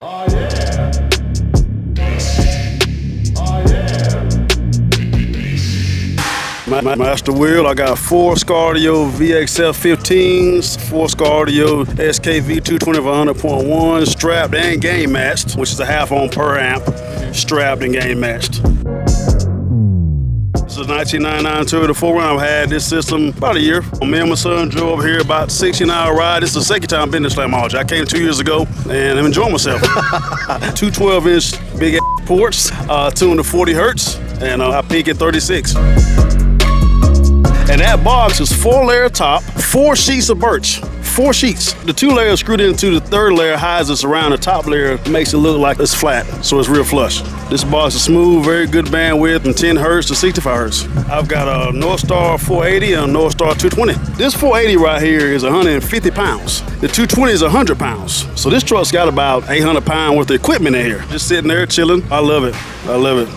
Oh yeah. Oh yeah. My master wheel, I got 4 Skar VXF15s, 4 Skar SKV 220 for 100.1, strapped and game matched, which is a half on per amp, strapped and game matched. This is a 1999 Toyota 4Runner. I've had this system about a year. Me and my son drove over here about 16-hour ride. This is the second time I've been to Slam Hall. I came 2 years ago and I'm enjoying myself. 2 12-inch big ass ports, tuned to 40 hertz, and I peak at 36. And that box is 4-layer top, 4 sheets of birch. 4 sheets. The 2 layers screwed into the 3rd layer hides us around the top layer, makes it look like it's flat, so it's real flush. This box is smooth, very good bandwidth from 10 hertz to 65 hertz. I've got a Northstar 480 and a Northstar 220. This 480 right here is 150 pounds. The 220 is 100 pounds. So this truck's got about 800 pounds worth of equipment in here. Just sitting there chilling. I love it. I love it.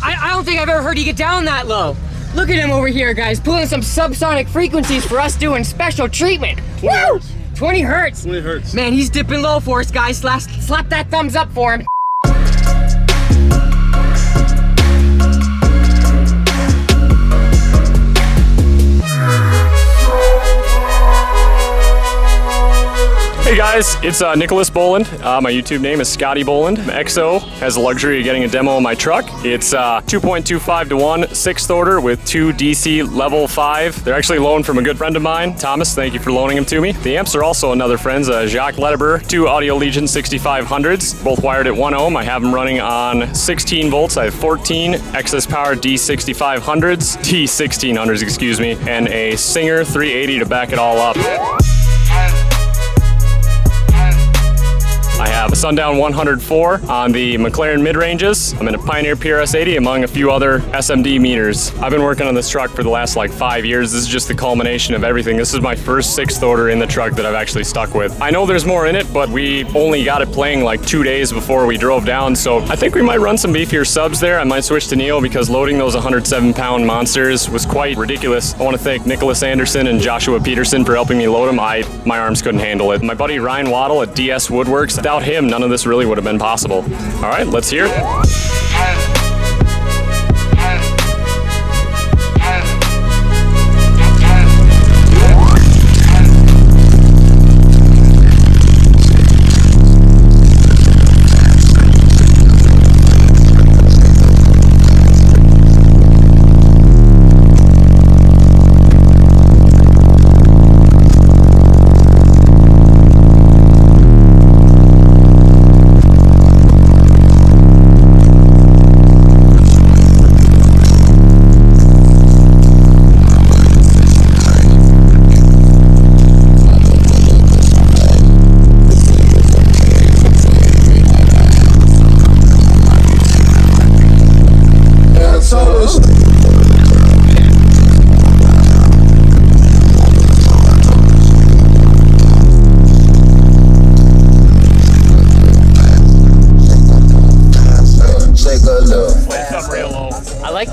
I don't think I've ever heard you get down that low. Look at him over here, guys, pulling some subsonic frequencies for us doing special treatment. 20 Woo! Hertz. 20 hertz. 20 hertz. Man, he's dipping low for us, guys. Slap that thumbs up for him. Hey guys, it's Nicholas Boland. My YouTube name is Scotty Boland. XO has the luxury of getting a demo of my truck. It's 2.25 to 1, 6th order with 2 DC level 5. They're actually loaned from a good friend of mine, Thomas. Thank you for loaning them to me. The amps are also another friend's, Jacques Ledbeber, 2 Audio Legion 6500s, both wired at 1 ohm. I have them running on 16 volts. I have 14 excess power D6500s, D1600s, excuse me, and a Singer 380 to back it all up. I have a Sundown 104 on the McLaren mid-ranges. I'm in a Pioneer PRS-80 among a few other SMD meters. I've been working on this truck for the last 5 years. This is just the culmination of everything. This is my first 6th order in the truck that I've actually stuck with. I know there's more in it, but we only got it playing 2 days before we drove down, so I think we might run some beefier subs there. I might switch to Neil because loading those 107-pound monsters was quite ridiculous. I want to thank Nicholas Anderson and Joshua Peterson for helping me load them. My arms couldn't handle it. My buddy Ryan Waddle at DS Woodworks, without him, none of this really would have been possible. All right, let's hear it.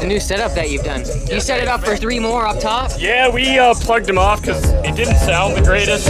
new setup that you've done. You set it up for 3 more up top? Yeah, we plugged them off because it didn't sound the greatest.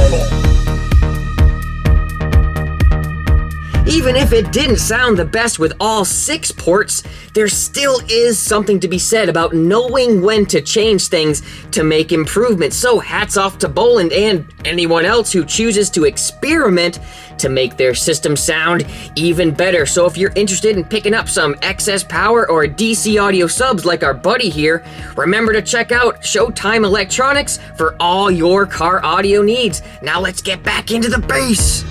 Even if it didn't sound the best with all 6 ports, there still is something to be said about knowing when to change things to make improvements. So hats off to Boland and anyone else who chooses to experiment to make their system sound even better. So if you're interested in picking up some excess power or DC audio subs like our buddy here, remember to check out Showtime Electronics for all your car audio needs. Now let's get back into the bass.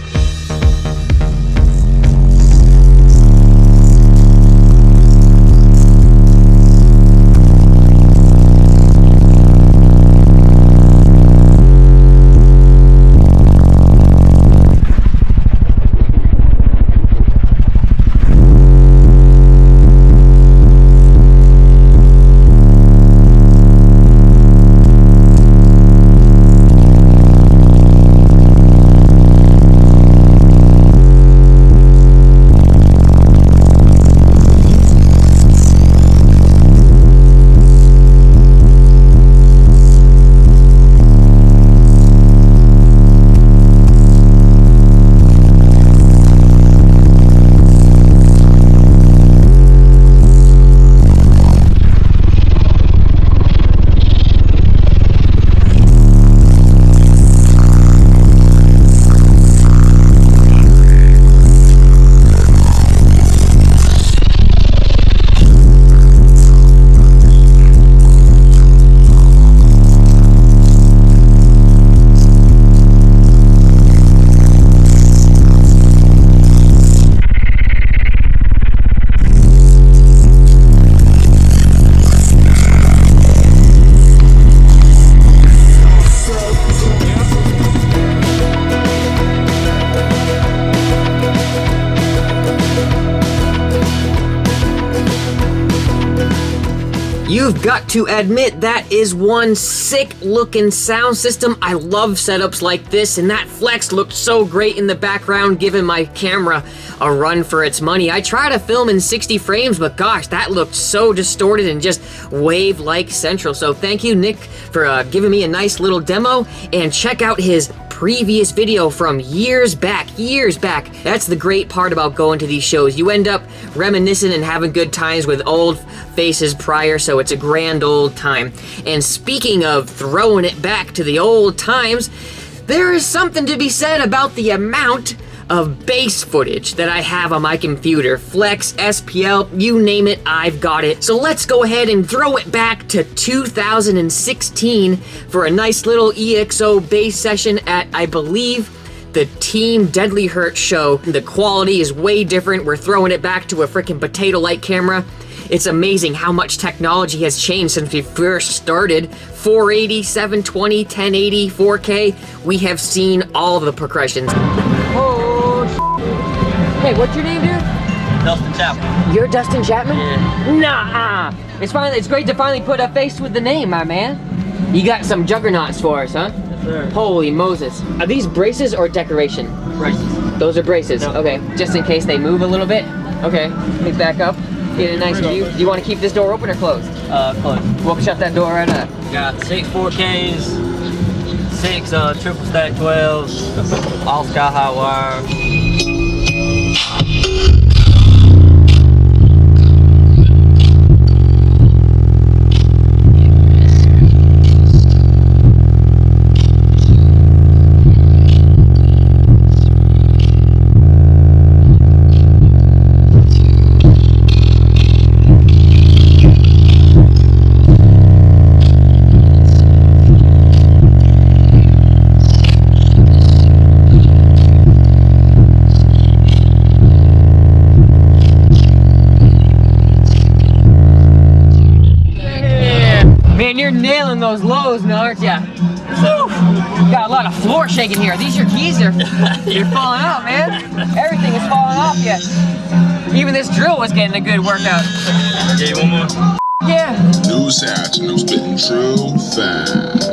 You've got to admit that is one sick looking sound system. I love setups like this, and that flex looked so great in the background giving my camera a run for its money. I try to film in 60 frames, but gosh, that looked so distorted and just wave-like central. So thank you, Nick, for giving me a nice little demo, and check out his previous video from years back. That's the great part about going to these shows. You end up reminiscing and having good times with old faces prior, so it's a grand old time. And speaking of throwing it back to the old times, there is something to be said about the amount of bass footage that I have on my computer. Flex, SPL, you name it, I've got it. So let's go ahead and throw it back to 2016 for a nice little EXO bass session at, I believe, the Team Deadly Hurt show. The quality is way different. We're throwing it back to a freaking potato light camera. It's amazing how much technology has changed since we first started. 480, 720, 1080, 4K. We have seen all the progressions. Oh, hey, what's your name, dude? Dustin Chapman. You're Dustin Chapman? Yeah. Nah. It's great to finally put a face with the name, my man. You got some juggernauts for us, huh? Yes, sir. Holy Moses. Are these braces or decoration? Braces. Those are braces. Yep. Okay, just in case they move a little bit. Okay, let me back up. Get a nice view. Do you want to keep this door open or closed? Close. We'll shut that door right up. Got 6 4Ks, 6 triple stack 12s, all sky high wire. Man, you're nailing those lows now, aren't ya? Woo! Got a lot of floor shaking here. These your keys are you're falling out, man. Everything is falling off yet. Even this drill was getting a good workout. Yeah, you want more? Yeah. New sound, no spitting true fast.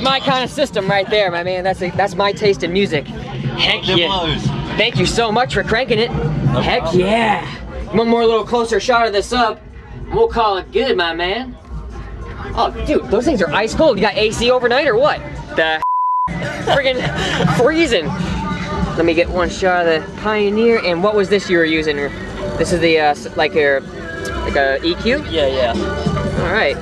my kind of system right there, my man. That's my taste in music. Heck yeah. Thank you so much for cranking it. Heck yeah. One more little closer shot of the sub. We'll call it good, my man. Oh, dude, those things are ice cold. You got AC overnight or what? The friggin' freezing. Let me get one shot of the Pioneer. And what was this you were using? This is the like a EQ? Yeah. All right.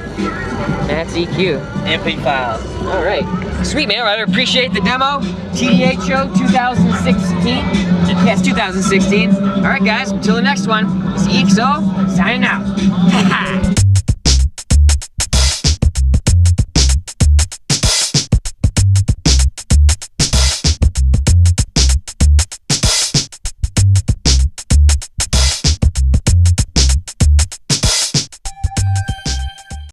That's EQ. MP5. All right. Sweet, man. I appreciate the demo. TDH Show 2016. Yes, 2016. All right, guys. Until the next one. It's EXO signing out.